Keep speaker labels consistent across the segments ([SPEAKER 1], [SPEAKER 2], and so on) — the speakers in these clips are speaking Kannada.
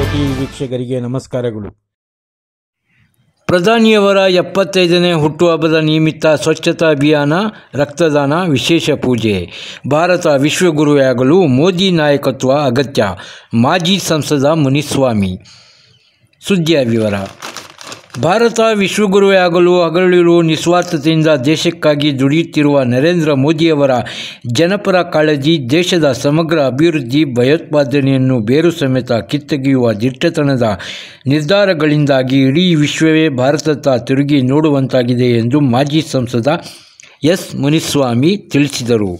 [SPEAKER 1] ಟಿವಿ ವೀಕ್ಷಕರಿಗೆ ನಮಸ್ಕಾರಗಳು.
[SPEAKER 2] ಪ್ರಧಾನಿಯವರ 75ನೇ ಹುಟ್ಟುಹಬ್ಬದ ನಿಮಿತ್ತ ಸ್ವಚ್ಛತಾ ಅಭಿಯಾನ, ರಕ್ತದಾನ, ವಿಶೇಷ ಪೂಜೆ. ಭಾರತ ವಿಶ್ವಗುರುವಾಗಲು ಮೋದಿ ನಾಯಕತ್ವ ಅಗತ್ಯ. ಮಾಜಿ ಸಂಸದ ಮುನಿಸ್ವಾಮಿ. ಸುದ್ದಿಯ ವಿವರ. ಭಾರತ ವಿಶ್ವಗುರುವಾಗಲು ಹಗಲಿರುಳು ನಿಸ್ವಾರ್ಥತೆಯಿಂದ ದೇಶಕ್ಕಾಗಿ ದುಡಿಯುತ್ತಿರುವ ನರೇಂದ್ರ ಮೋದಿಯವರ ಜನಪರ ಕಾಳಜಿ, ದೇಶದ ಸಮಗ್ರ ಅಭಿವೃದ್ಧಿ, ಭಯೋತ್ಪಾದನೆಯನ್ನು ಬೇರು ಸಮೇತ ಕಿತ್ತೊಗೆಯುವ ದಿಟ್ಟತನದ ನಿರ್ಧಾರಗಳಿಂದಾಗಿ ಇಡೀ ವಿಶ್ವವೇ ಭಾರತದತ್ತ ತಿರುಗಿ ನೋಡುವಂತಾಗಿದೆ ಎಂದು ಮಾಜಿ ಸಂಸದ ಎಸ್. ಮುನಿಸ್ವಾಮಿ ತಿಳಿಸಿದರು.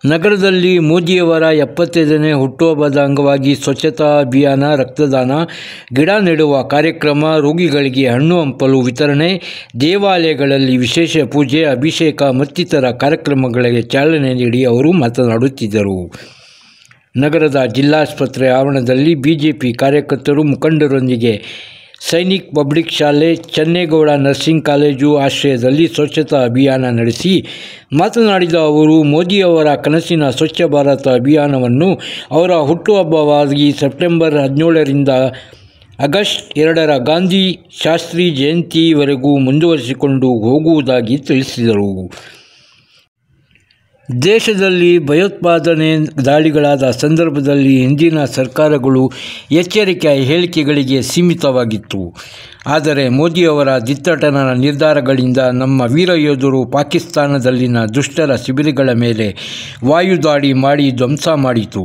[SPEAKER 2] ನಗರದಲ್ಲಿ ಮೋದಿಯವರ 75ನೇ ಹುಟ್ಟುಹಬ್ಬದ ಅಂಗವಾಗಿ ಸ್ವಚ್ಛತಾ ಅಭಿಯಾನ, ರಕ್ತದಾನ, ಗಿಡ ನೆಡುವ ಕಾರ್ಯಕ್ರಮ, ರೋಗಿಗಳಿಗೆ ಹಣ್ಣು ಹಂಪಲು ವಿತರಣೆ, ದೇವಾಲಯಗಳಲ್ಲಿ ವಿಶೇಷ ಪೂಜೆ, ಅಭಿಷೇಕ ಮತ್ತಿತರ ಕಾರ್ಯಕ್ರಮಗಳಿಗೆ ಚಾಲನೆ ನೀಡಿ ಅವರು ಮಾತನಾಡುತ್ತಿದ್ದರು. ನಗರದ ಜಿಲ್ಲಾಸ್ಪತ್ರೆ ಆವರಣದಲ್ಲಿ ಬಿಜೆಪಿ ಕಾರ್ಯಕರ್ತರು, ಮುಖಂಡರೊಂದಿಗೆ ಸೈನಿಕ್ ಪಬ್ಲಿಕ್ ಶಾಲೆ, ಚನ್ನೇಗೌಡ ನರ್ಸಿಂಗ್ ಕಾಲೇಜು ಆಶ್ರಯದಲ್ಲಿ ಸ್ವಚ್ಛತಾ ಅಭಿಯಾನ ನಡೆಸಿ ಮಾತನಾಡಿದ ಅವರು, ಮೋದಿಯವರ ಕನಸಿನ ಸ್ವಚ್ಛ ಭಾರತ ಅಭಿಯಾನವನ್ನು ಅವರ ಹುಟ್ಟುಹಬ್ಬವಾಗಿ ಸೆಪ್ಟೆಂಬರ್ 17ರಿಂದ ಆಗಸ್ಟ್ 2ರ ಗಾಂಧಿ ಶಾಸ್ತ್ರಿ ಜಯಂತಿವರೆಗೂ ಮುಂದುವರಿಸಿಕೊಂಡು ಹೋಗುವುದಾಗಿ ತಿಳಿಸಿದರು. ದೇಶದಲ್ಲಿ ಭಯೋತ್ಪಾದನೆ ದಾಳಿಗಳಾದ ಸಂದರ್ಭದಲ್ಲಿ ಹಿಂದಿನ ಸರ್ಕಾರಗಳು ಎಚ್ಚರಿಕೆಯ ಹೇಳಿಕೆಗಳಿಗೆ ಸೀಮಿತವಾಗಿತ್ತು. ಆದರೆ ಮೋದಿಯವರ ದಿಟ್ಟತನ ನಿರ್ಧಾರಗಳಿಂದ ನಮ್ಮ ವೀರ ಯೋಧರು ಪಾಕಿಸ್ತಾನದಲ್ಲಿನ ದುಷ್ಟರ ಶಿಬಿರಗಳ ಮೇಲೆ ವಾಯುದಾಳಿ ಮಾಡಿ ಧ್ವಂಸ ಮಾಡಿತು.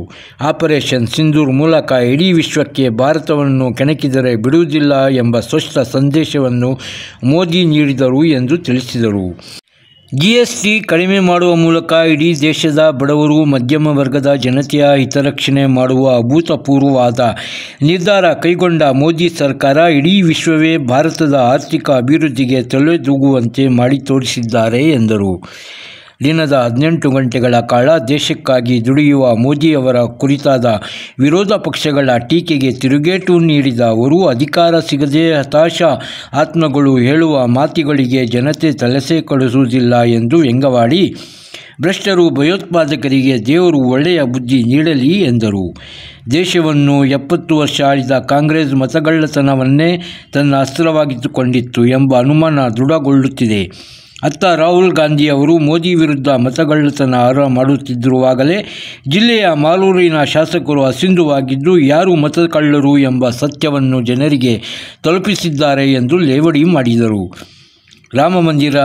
[SPEAKER 2] ಆಪರೇಷನ್ ಸಿಂಧೂರ್ ಮೂಲಕ ಇಡೀ ವಿಶ್ವಕ್ಕೆ ಭಾರತವನ್ನು ಕೆಣಕಿದರೆ ಬಿಡುವುದಿಲ್ಲ ಎಂಬ ಸ್ಪಷ್ಟ ಸಂದೇಶವನ್ನು ಮೋದಿ ನೀಡಿದರು ಎಂದು ತಿಳಿಸಿದರು. ಜಿಎಸ್ಟಿ ಕಡಿಮೆ ಮಾಡುವ ಮೂಲಕ ಇಡೀ ದೇಶದ ಬಡವರು, ಮಧ್ಯಮ ವರ್ಗದ ಜನತೆಯ ಹಿತರಕ್ಷಣೆ ಮಾಡುವ ಅಭೂತಪೂರ್ವವಾದ ನಿರ್ಧಾರ ಕೈಗೊಂಡ ಮೋದಿ ಸರ್ಕಾರ ಇಡೀ ವಿಶ್ವವೇ ಭಾರತದ ಆರ್ಥಿಕ ಅಭಿವೃದ್ಧಿಗೆ ತಲೆದೂಗುವಂತೆ ಮಾಡಿ ತೋರಿಸಿದ್ದಾರೆ ಎಂದರು. ದಿನದ 18 ಗಂಟೆಗಳ ಕಾಲ ದೇಶಕ್ಕಾಗಿ ದುಡಿಯುವ ಮೋದಿಯವರ ಕುರಿತಾದ ವಿರೋಧ ಪಕ್ಷಗಳ ಟೀಕೆಗೆ ತಿರುಗೇಟು ನೀಡಿದ ಅವರು, ಅಧಿಕಾರ ಸಿಗದೆ ಹತಾಶ ಆತ್ಮಗಳು ಹೇಳುವ ಮಾತುಗಳಿಗೆ ಜನತೆ ತಲೆಸೆ ಕೊಡಿಸುವುದಿಲ್ಲ ಎಂದು ವ್ಯಂಗ್ಯವಾಡಿ, ಭ್ರಷ್ಟರು, ಭಯೋತ್ಪಾದಕರಿಗೆ ದೇವರು ಒಳ್ಳೆಯ ಬುದ್ಧಿ ನೀಡಲಿ ಎಂದರು. ದೇಶವನ್ನು 70 ವರ್ಷ ಆಳಿದ ಕಾಂಗ್ರೆಸ್ ಮತಗಳ್ಳತನವನ್ನೇ ತನ್ನ ಅಸ್ತ್ರವಾಗಿಟ್ಟುಕೊಂಡಿತ್ತು ಎಂಬ ಅನುಮಾನ ದೃಢಗೊಳ್ಳುತ್ತಿದೆ. ಅತ್ತ ರಾಹುಲ್ ಗಾಂಧಿ ಅವರು ಮೋದಿ ವಿರುದ್ಧ ಮತಗಳ್ಳತನ ಮಾಡುತ್ತಿರುವಾಗಲೇ ಜಿಲ್ಲೆಯ ಮಾಲೂರಿನ ಶಾಸಕರು ಅಸಿಂಧುವಾಗಿದ್ದು ಯಾರು ಮತಕಳ್ಳರು ಎಂಬ ಸತ್ಯವನ್ನು ಜನರಿಗೆ ತಲುಪಿಸಿದ್ದಾರೆ ಎಂದು ಲೇವಡಿ ಮಾಡಿದರು. ರಾಮಮಂದಿರ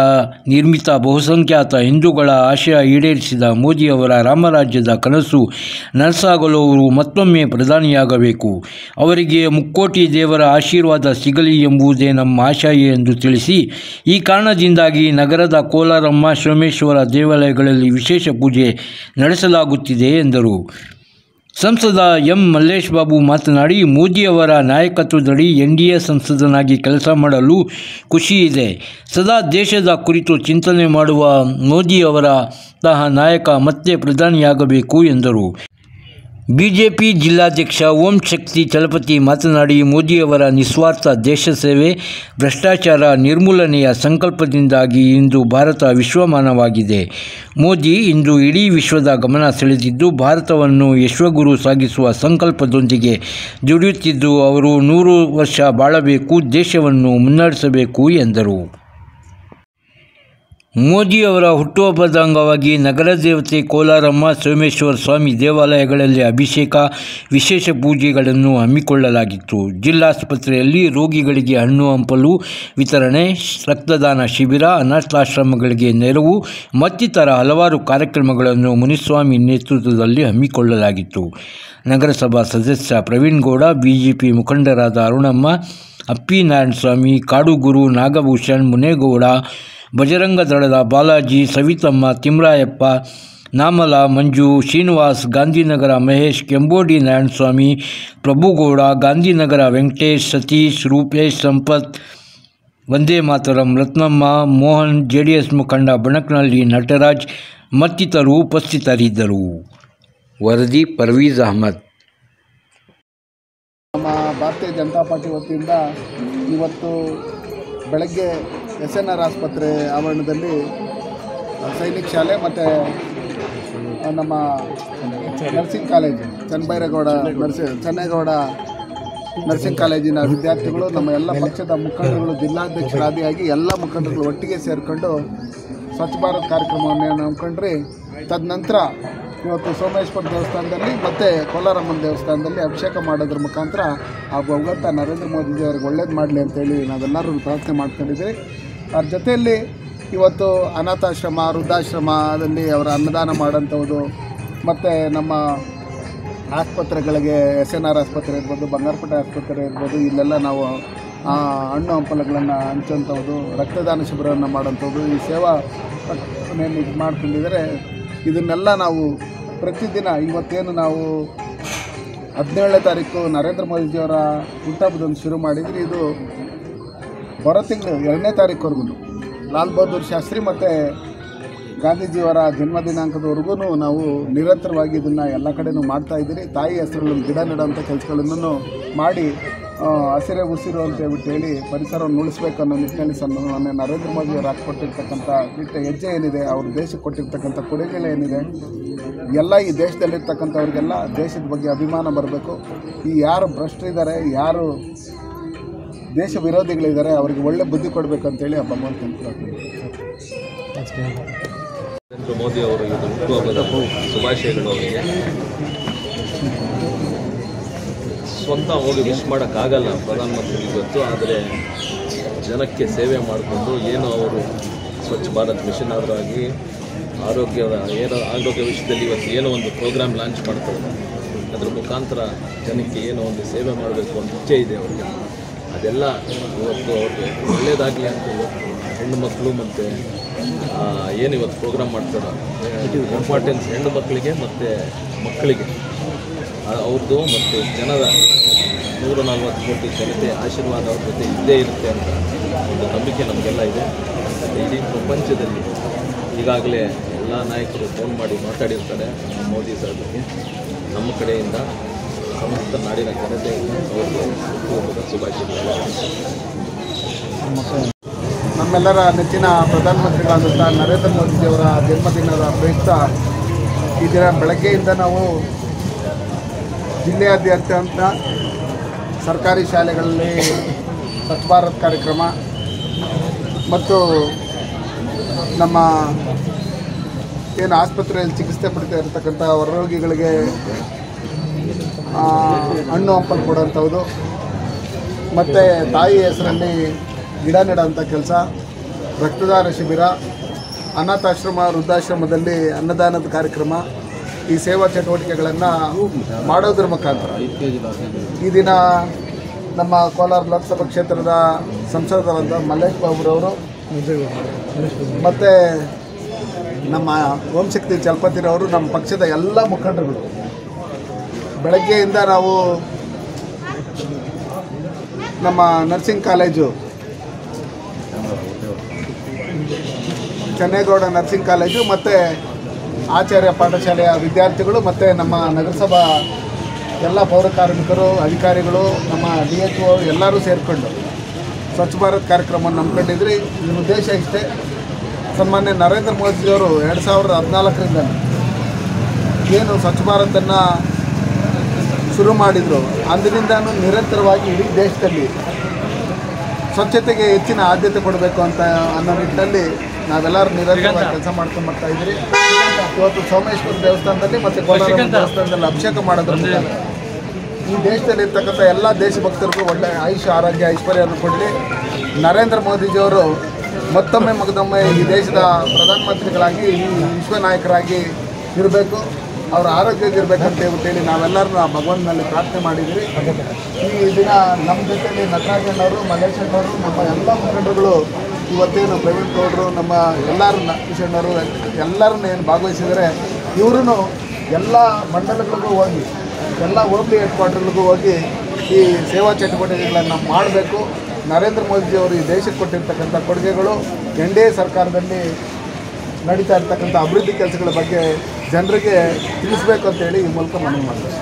[SPEAKER 2] ನಿರ್ಮಿತ ಬಹುಸಂಖ್ಯಾತ ಹಿಂದೂಗಳ ಆಶಯ ಈಡೇರಿಸಿದ ಮೋದಿಯವರ ರಾಮರಾಜ್ಯದ ಕನಸು ನನಸಾಗಲು ಅವರು ಮತ್ತೊಮ್ಮೆ ಪ್ರಧಾನಿಯಾಗಬೇಕು. ಅವರಿಗೆ ಮುಕ್ಕೋಟಿ ದೇವರ ಆಶೀರ್ವಾದ ಸಿಗಲಿ ಎಂಬುದೇ ನಮ್ಮ ಆಶಯ ಎಂದು ತಿಳಿಸಿ, ಈ ಕಾರಣದಿಂದಾಗಿ ನಗರದ ಕೋಲಾರಮ್ಮ, ಸೋಮೇಶ್ವರ ದೇವಾಲಯಗಳಲ್ಲಿ ವಿಶೇಷ ಪೂಜೆ ನಡೆಸಲಾಗುತ್ತಿದೆ ಎಂದರು. ಸಂಸದ ಎಂ. ಮಲ್ಲೇಶ್ ಬಾಬು ಮಾತನಾಡಿ, ಮೋದಿಯವರ ನಾಯಕತ್ವದಡಿ ಎನ್ಡಿಎ ಸಂಸದನಾಗಿ ಕೆಲಸ ಮಾಡಲು ಖುಷಿಯಿದೆ. ಸದಾ ದೇಶದ ಕುರಿತು ಚಿಂತನೆ ಮಾಡುವ ಮೋದಿಯವರಂತಹ ನಾಯಕ ಮತ್ತೆ ಪ್ರಧಾನಿಯಾಗಬೇಕು ಎಂದರು. ಬಿಜೆಪಿ ಜಿಲ್ಲಾಧ್ಯಕ್ಷ ಓಂ ಶಕ್ತಿ ಚಲಪತಿ ಮಾತನಾಡಿ, ಮೋದಿಯವರ ನಿಸ್ವಾರ್ಥ ದೇಶ ಸೇವೆ, ಭ್ರಷ್ಟಾಚಾರ ನಿರ್ಮೂಲನೆಯ ಸಂಕಲ್ಪದಿಂದಾಗಿ ಇಂದು ಭಾರತ ವಿಶ್ವಮಾನವಾಗಿದೆ. ಮೋದಿ ಇಂದು ಇಡೀ ವಿಶ್ವದ ಗಮನ ಸೆಳೆದಿದ್ದು ಭಾರತವನ್ನು ವಿಶ್ವಗುರು ಸಾಗಿಸುವ ಸಂಕಲ್ಪದೊಂದಿಗೆ ದುಡಿಯುತ್ತಿದ್ದು ಅವರು 100 ವರ್ಷ ಬಾಳಬೇಕು, ದೇಶವನ್ನು ಮುನ್ನಡೆಸಬೇಕು ಎಂದರು. ಮೋದಿಯವರ ಹುಟ್ಟುಹಬ್ಬದ ಅಂಗವಾಗಿ ನಗರ ದೇವತೆ ಕೋಲಾರಮ್ಮ, ಸೋಮೇಶ್ವರ ಸ್ವಾಮಿ ದೇವಾಲಯಗಳಲ್ಲಿ ಅಭಿಷೇಕ, ವಿಶೇಷ ಪೂಜೆಗಳನ್ನು ಹಮ್ಮಿಕೊಳ್ಳಲಾಗಿತ್ತು. ಜಿಲ್ಲಾಸ್ಪತ್ರೆಯಲ್ಲಿ ರೋಗಿಗಳಿಗೆ ಹಣ್ಣು ಹಂಪಲು ವಿತರಣೆ, ರಕ್ತದಾನ ಶಿಬಿರ, ಅನಾಥಾಶ್ರಮಗಳಿಗೆ ನೆರವು ಮತ್ತಿತರ ಹಲವಾರು ಕಾರ್ಯಕ್ರಮಗಳನ್ನು ಮುನಿಸ್ವಾಮಿ ನೇತೃತ್ವದಲ್ಲಿ ಹಮ್ಮಿಕೊಳ್ಳಲಾಗಿತ್ತು. ನಗರಸಭಾ ಸದಸ್ಯ ಪ್ರವೀಣ್ ಗೌಡ, ಬಿಜೆಪಿ ಮುಖಂಡರಾದ ಅರುಣಮ್ಮ, ಅಪ್ಪಿ ನಾರಾಯಣಸ್ವಾಮಿ, ಕಾಡುಗುರು, ನಾಗಭೂಷಣ್, ಮುನೇಗೌಡ, ಬಜರಂಗ ದಳದ ಬಾಲಾಜಿ, ಸವಿತಮ್ಮ, ತಿಮ್ರಾಯಪ್ಪ, ನಾಮಲ, ಮಂಜು, ಶ್ರೀನಿವಾಸ್, ಗಾಂಧಿನಗರ ಮಹೇಶ್, ಕೆಂಬೋಡಿ ನಾರಾಯಣಸ್ವಾಮಿ, ಪ್ರಭುಗೌಡ, ಗಾಂಧಿನಗರ ವೆಂಕಟೇಶ್, ಸತೀಶ್, ರೂಪೇಶ್, ಸಂಪತ್, ವಂದೇ ಮಾತರಂ, ರತ್ನಮ್ಮ, ಮೋಹನ್, ಜೆಡಿಎಸ್ ಮುಖಂಡ ಬಣಕನಹಳ್ಳಿ ನಟರಾಜ್ ಮತ್ತಿತರರು ಉಪಸ್ಥಿತರಿದ್ದರು. ವರದಿ ಪರ್ವೀಜ್ ಅಹಮದ್.
[SPEAKER 3] ನಮ್ಮ ಭಾರತೀಯ ಜನತಾ ಪಾರ್ಟಿ ವತಿಯಿಂದ ಇವತ್ತು ಬೆಳಗ್ಗೆ SNR ಆಸ್ಪತ್ರೆ ಆವರಣದಲ್ಲಿ ಸೈನಿಕ್ ಶಾಲೆ ಮತ್ತು ನಮ್ಮ ನರ್ಸಿಂಗ್ ಕಾಲೇಜು ಚನ್ನಬೈರೇಗೌಡ ಚನ್ನೇಗೌಡ ನರ್ಸಿಂಗ್ ಕಾಲೇಜಿನ ವಿದ್ಯಾರ್ಥಿಗಳು, ನಮ್ಮ ಎಲ್ಲ ಪಕ್ಷದ ಮುಖಂಡರುಗಳು, ಜಿಲ್ಲಾಧ್ಯಕ್ಷರಾದಿಯಾಗಿ ಎಲ್ಲ ಮುಖಂಡರುಗಳು ಒಟ್ಟಿಗೆ ಸೇರಿಕೊಂಡು ಸ್ವಚ್ಛ ಭಾರತ್ ಕಾರ್ಯಕ್ರಮವನ್ನು ನಂಬ್ಕೊಂಡ್ರಿ. ತದನಂತರ ಇವತ್ತು ಸೋಮೇಶ್ವರ ದೇವಸ್ಥಾನದಲ್ಲಿ ಮತ್ತು ಕೋಲಾರಮ್ಮನ ದೇವಸ್ಥಾನದಲ್ಲಿ ಅಭಿಷೇಕ ಮಾಡೋದ್ರ ಮುಖಾಂತರ ಆ ಭಗವಂತ ನರೇಂದ್ರ ಮೋದಿಜಿ ಅವ್ರಿಗೆ ಒಳ್ಳೇದು ಮಾಡಲಿ ಅಂತೇಳಿ ನಾವೆಲ್ಲರೂ ಪ್ರಾರ್ಥನೆ ಮಾಡ್ಕೊಂಡಿದ್ದೀವಿ. ಅದ್ರ ಜೊತೆಯಲ್ಲಿ ಇವತ್ತು ಅನಾಥಾಶ್ರಮ, ವೃದ್ಧಾಶ್ರಮದಲ್ಲಿ ಅವರ ಅನ್ನದಾನ ಮಾಡೋಂಥದ್ದು, ಮತ್ತು ನಮ್ಮ ಆಸ್ಪತ್ರೆಗಳಿಗೆ SNR ಆಸ್ಪತ್ರೆ ಇರ್ಬೋದು, ಬಂಗಾರಪೇಟೆ ಆಸ್ಪತ್ರೆ ಇರ್ಬೋದು, ಇಲ್ಲೆಲ್ಲ ನಾವು ಹಣ್ಣು ಹಂಪಲುಗಳನ್ನು ಹಂಚೋಂಥದ್ದು, ರಕ್ತದಾನ ಶಿಬಿರವನ್ನು ಮಾಡೋಂಥದ್ದು, ಈ ಸೇವಾ ಇದು ಮಾಡ್ಕೊಂಡಿದ್ದಾರೆ. ಇದನ್ನೆಲ್ಲ ನಾವು ಪ್ರತಿದಿನ ಇವತ್ತೇನು ನಾವು 17ನೇ ತಾರೀಕು ನರೇಂದ್ರ ಮೋದಿಜಿಯವರ ಹುಟ್ಟುಹಬ್ಬದಂದು ಶುರು ಮಾಡಿದ್ರಿ. ಇದು ಬರೋ ತಿಂಗಳು 2ನೇ ತಾರೀಕುವರೆಗೂ ಲಾಲ್ ಬಹದ್ದೂರ್ ಶಾಸ್ತ್ರಿ ಮತ್ತು ಗಾಂಧೀಜಿಯವರ ಜನ್ಮ ದಿನಾಂಕದವರೆಗೂ ನಾವು ನಿರಂತರವಾಗಿ ಇದನ್ನು ಎಲ್ಲ ಕಡೆಯೂ ಮಾಡ್ತಾಯಿದ್ದೀರಿ. ತಾಯಿ ಹೆಸರುಗಳನ್ನು ಗಿಡ ನೆಡೋಂಥ ಕೆಲಸಗಳನ್ನು ಮಾಡಿ ಹಸಿರೇ ಉಸಿರು ಅಂತ ಹೇಳಿ ಪರಿಸರವನ್ನು ಉಳಿಸ್ಬೇಕು ಅನ್ನೋ ನಿಟ್ಟಿನಲ್ಲಿ ಸನ್ಮಾನ್ಯ ನರೇಂದ್ರ ಮೋದಿಯವರು ಹಾಕ್ಕೊಟ್ಟಿರ್ತಕ್ಕಂಥ ಹೆಜ್ಜೆ ಏನಿದೆ, ಅವರು ದೇಶಕ್ಕೆ ಕೊಟ್ಟಿರ್ತಕ್ಕಂಥ ಕೊಡುಗೆಗಳೇನಿದೆ, ಎಲ್ಲ ಈ ದೇಶದಲ್ಲಿರ್ತಕ್ಕಂಥವ್ರಿಗೆಲ್ಲ ದೇಶದ ಬಗ್ಗೆ ಅಭಿಮಾನ ಬರಬೇಕು. ಈ ಯಾರು ಭ್ರಷ್ಟರಿದ್ದಾರೆ, ಯಾರು ದೇಶ ವಿರೋಧಿಗಳಿದ್ದಾರೆ, ಅವರಿಗೆ ಒಳ್ಳೆ ಬುದ್ಧಿ ಕೊಡಬೇಕು ಅಂತೇಳಿ ಆ ಭಗವಂತ
[SPEAKER 4] ನರೇಂದ್ರ ಮೋದಿ ಅವರು ಇದು ಹುಟ್ಟುಹಬ್ಬದ ಶುಭಾಶಯಗಳು. ಅವರಿಗೆ ಸ್ವಂತ ಹೋಗಿ ವಿಶ್ ಮಾಡೋಕ್ಕಾಗಲ್ಲ ಪ್ರಧಾನಮಂತ್ರಿಗೆ ಇವತ್ತು, ಆದರೆ ಜನಕ್ಕೆ ಸೇವೆ ಮಾಡಿಕೊಂಡು ಏನು ಅವರು ಸ್ವಚ್ಛ ಭಾರತ್ ಮಿಷನ್ ಅವರಾಗಿ ಆರೋಗ್ಯ ವಿಷಯದಲ್ಲಿ ಇವತ್ತು ಏನೋ ಒಂದು ಪ್ರೋಗ್ರಾಮ್ ಲಾಂಚ್ ಮಾಡ್ತಾರೆ. ಅದರ ಮುಖಾಂತರ ಜನಕ್ಕೆ ಏನೋ ಒಂದು ಸೇವೆ ಮಾಡಬೇಕು ಅಂತ ಇಚ್ಛೆ ಇದೆ ಅವರಿಗೆ. ಅದೆಲ್ಲ ಇವತ್ತು ಅವ್ರಿಗೆ ಒಳ್ಳೆಯದಾಗಲಿ ಅಂತ ಇವತ್ತು ಹೆಣ್ಣು ಮಕ್ಕಳು ಮತ್ತು ಏನು ಇವತ್ತು ಪ್ರೋಗ್ರಾಮ್ ಮಾಡ್ತಾರೋ ಇಂಪಾರ್ಟೆನ್ಸ್ ಹೆಣ್ಣು ಮಕ್ಕಳಿಗೆ ಮತ್ತು ಮಕ್ಕಳಿಗೆ ಅವ್ರದ್ದು ಮತ್ತು ಜನರ 140 ಕೋಟಿ ಜನತೆ ಆಶೀರ್ವಾದ ಅವ್ರ ಜೊತೆ ಇದ್ದೇ ಇರುತ್ತೆ ಅಂತ ಒಂದು ನಂಬಿಕೆ ನಮಗೆಲ್ಲ ಇದೆ. ಇಡೀ ಪ್ರಪಂಚದಲ್ಲಿ ಈಗಾಗಲೇ ಎಲ್ಲ ನಾಯಕರು ಫೋನ್ ಮಾಡಿ ಮಾತಾಡಿರ್ತಾರೆ ಮೋದಿ ಸರ್ ಬಗ್ಗೆ. ನಮ್ಮ ಕಡೆಯಿಂದ ಸಮಸ್ತ ನಾಡಿನ ಜನತೆಯಿಂದ ಅವ್ರಿಗೆ ಹುಟ್ಟುಹಬ್ಬದ ಶುಭಾಶಯಗಳು.
[SPEAKER 3] ನಮ್ಮೆಲ್ಲರ ನೆಚ್ಚಿನ ಪ್ರಧಾನಮಂತ್ರಿಗಳಾದಂಥ ನರೇಂದ್ರ ಮೋದಿಜಿಯವರ ಜನ್ಮದಿನದ ಪ್ರಯುಕ್ತ ಈ ದಿನ ಬೆಳಗ್ಗೆಯಿಂದ ನಾವು ಜಿಲ್ಲೆಯಾದ್ಯಂತ ಸರ್ಕಾರಿ ಶಾಲೆಗಳಲ್ಲಿ ಸ್ವಚ್ಛ ಭಾರತ್ ಕಾರ್ಯಕ್ರಮ ಮತ್ತು ನಮ್ಮ ಏನು ಆಸ್ಪತ್ರೆಯಲ್ಲಿ ಚಿಕಿತ್ಸೆ ಪಡಿತಾ ಇರತಕ್ಕಂಥ ಹೊರರೋಗಿಗಳಿಗೆ ಹಣ್ಣು ಹಂಪಲು ಕೊಡೋಂಥದ್ದು, ಮತ್ತು ತಾಯಿ ಹೆಸರಲ್ಲಿ ಗಿಡ ನೆಡೋಂಥ ಕೆಲಸ, ರಕ್ತದಾನ ಶಿಬಿರ, ಅನಾಥಾಶ್ರಮ, ವೃದ್ಧಾಶ್ರಮದಲ್ಲಿ ಅನ್ನದಾನದ ಕಾರ್ಯಕ್ರಮ, ಈ ಸೇವಾ ಚಟುವಟಿಕೆಗಳನ್ನು ಮಾಡೋದ್ರ ಮುಖಾಂತರ ಈ ದಿನ ನಮ್ಮ ಕೋಲಾರ ಲೋಕಸಭಾ ಕ್ಷೇತ್ರದ ಸಂಸದರಾದ ಮಲ್ಲೇಶ್ ಬಾಬುರವರು ಮತ್ತು ನಮ್ಮ ಓಂಶಕ್ತಿ ಚಲಪತಿರವರು, ನಮ್ಮ ಪಕ್ಷದ ಎಲ್ಲ ಮುಖಂಡರುಗಳು ಬೆಳಗ್ಗೆಯಿಂದ ನಾವು ನಮ್ಮ nursing college Chennegowda nursing college ಮತ್ತು ಆಚಾರ್ಯ ಪಾಠಶಾಲೆಯ ವಿದ್ಯಾರ್ಥಿಗಳು ಮತ್ತು ನಮ್ಮ ನಗರಸಭಾ ಎಲ್ಲ ಪೌರ ಕಾರ್ಮಿಕರು, ಅಧಿಕಾರಿಗಳು, ನಮ್ಮ DHO ಎಲ್ಲರೂ ಸೇರಿಕೊಂಡು ಸ್ವಚ್ಛ ಭಾರತ್ ಕಾರ್ಯಕ್ರಮವನ್ನು ನಂಬ್ಕೊಂಡಿದ್ರಿ. ಇದರ ಉದ್ದೇಶ ಇಷ್ಟೇ, ಸನ್ಮಾನ್ಯ ನರೇಂದ್ರ ಮೋದಿಜಿಯವರು 2014ರಿಂದ ಏನು ಸ್ವಚ್ಛ ಭಾರತನ್ನು ಶುರು ಮಾಡಿದರು, ಅಂದಿನಿಂದನೂ ನಿರಂತರವಾಗಿ ಇಡೀ ದೇಶದಲ್ಲಿ ಸ್ವಚ್ಛತೆಗೆ ಹೆಚ್ಚಿನ ಆದ್ಯತೆ ಕೊಡಬೇಕು ಅಂತ ಅನ್ನೋ ನಿಟ್ಟಿನಲ್ಲಿ ನಾವೆಲ್ಲರೂ ನಿರಂತರವಾಗಿ ಕೆಲಸ ಮಾಡ್ಕೊಂಡು ಬರ್ತಾಯಿದ್ರಿ. ಇವತ್ತು ಸೋಮೇಶ್ವರ ದೇವಸ್ಥಾನದಲ್ಲಿ ಮತ್ತು ಕೋಲಾರಮ್ಮ ದೇವಸ್ಥಾನದಲ್ಲಿ ಅಭಿಷೇಕ ಮಾಡೋದ್ರ ಮೂಲಕ ಈ ದೇಶದಲ್ಲಿರ್ತಕ್ಕಂಥ ಎಲ್ಲ ದೇಶಭಕ್ತರಿಗೂ ಒಳ್ಳೆ ಆಯುಷ್ಯ, ಆರೋಗ್ಯ, ಐಶ್ವರ್ಯವನ್ನು ಕೊಡಲಿ. ನರೇಂದ್ರ ಮೋದಿಜಿಯವರು ಮತ್ತೊಮ್ಮೆ ಈ ದೇಶದ ಪ್ರಧಾನಮಂತ್ರಿಗಳಾಗಿ, ಈ ವಿಶ್ವ ನಾಯಕರಾಗಿ ಇರಬೇಕು, ಅವರ ಆರೋಗ್ಯವಾಗಿರ್ಬೇಕಂತ ಹೇಳ್ಬಿಟ್ಟು ನಾವೆಲ್ಲರೂ ಭಗವಂತನಲ್ಲಿ ಪ್ರಾರ್ಥನೆ ಮಾಡಿದ್ದೀವಿ. ಈ ದಿನ ನಮ್ಮ ಜೊತೆಯಲ್ಲಿ ನಟರಾಜಣ್ಣವರು, ಮಲ್ಲೇಶಣ್ಣವರು, ನಮ್ಮ ಎಲ್ಲ ಮುಖಂಡರುಗಳು, ಇವತ್ತೇನು ಪ್ರವೀಣ್ ಗೌಡರು, ನಮ್ಮ ಎಲ್ಲರೂ ಕಿಶಣ್ಣವರು ಎಲ್ಲರನ್ನ ಏನು ಭಾಗವಹಿಸಿದರೆ, ಇವರು ಎಲ್ಲ ಮಂಡಲಗಳಿಗೂ ಹೋಗಿ, ಎಲ್ಲ ಹೋಬಳಿ ಹೆಡ್ ಕ್ವಾರ್ಟರ್ಗಳಿಗೂ ಹೋಗಿ ಈ ಸೇವಾ ಚಟುವಟಿಕೆಗಳನ್ನು ಮಾಡಬೇಕು. ನರೇಂದ್ರ ಮೋದಿಜಿಯವರು ಈ ದೇಶಕ್ಕೆ ಕೊಟ್ಟಿರ್ತಕ್ಕಂಥ ಕೊಡುಗೆಗಳು, NDA ಸರ್ಕಾರದಲ್ಲಿ ನಡೀತಾ ಇರ್ತಕ್ಕಂಥ ಅಭಿವೃದ್ಧಿ ಕೆಲಸಗಳ ಬಗ್ಗೆ ಜನರಿಗೆ ತಿಳಿಸ್ಬೇಕು ಅಂತೇಳಿ ಈ ಮೂಲಕ ಮನವಿ ಮಾಡ್ತಾರೆ.